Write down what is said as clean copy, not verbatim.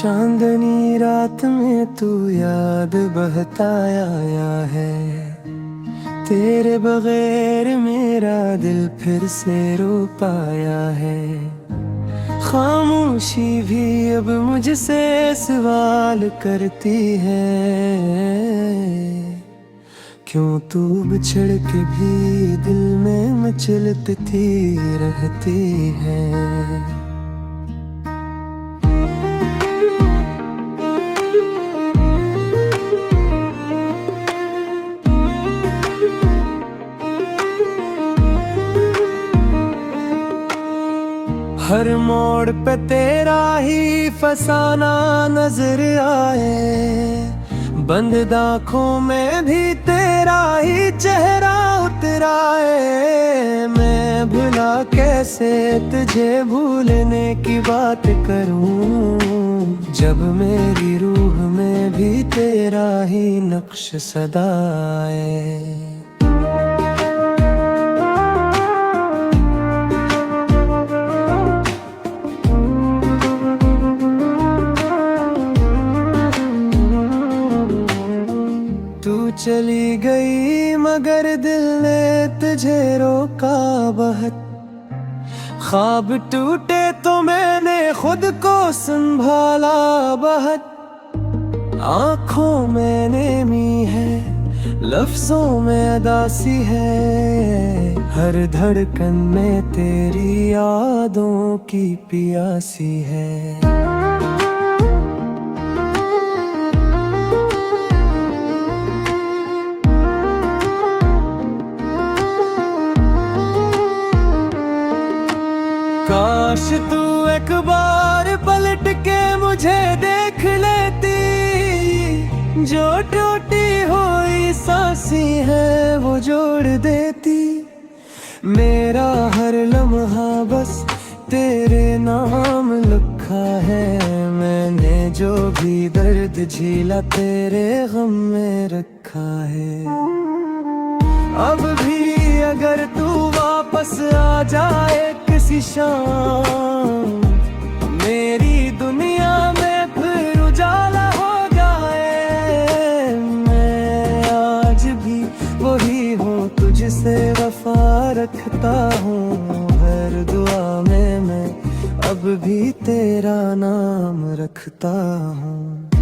चांदनी रात में तू याद बहताया है, तेरे बगैर मेरा दिल फिर से रो पाया है। खामोशी भी अब मुझसे सवाल करती है, क्यों तू बिछड़ के भी दिल में मचलती रहती है। हर मोड़ पे तेरा ही फसाना नजर आए, बंद आँखों में भी तेरा ही चेहरा उतराए। मैं भुला कैसे तुझे भूलने की बात करूं, जब मेरी रूह में भी तेरा ही नक्श सदा आए। चली गई मगर दिल ने तुझे रोका बहुत, ख्वाब टूटे तो मैंने खुद को संभाला बहुत। आँखों में नेमी है, लफ्जों में अदासी है, हर धड़कन में तेरी यादों की प्यासी है। काश तू एक बार पलट के मुझे देख लेती, जो टूटी हुई सांसी है वो जोड़ देती। मेरा हर लम्हा बस तेरे नाम लिखा है, मैंने जो भी दर्द झीला तेरे गम में रखा है। अब भी अगर तू वापस आ जाए किसी शाम, मेरी दुनिया में फिर उजाला हो जाए। मैं आज भी वही हूँ, तुझसे वफा रखता हूँ, हर दुआ में मैं अब भी तेरा नाम रखता हूँ।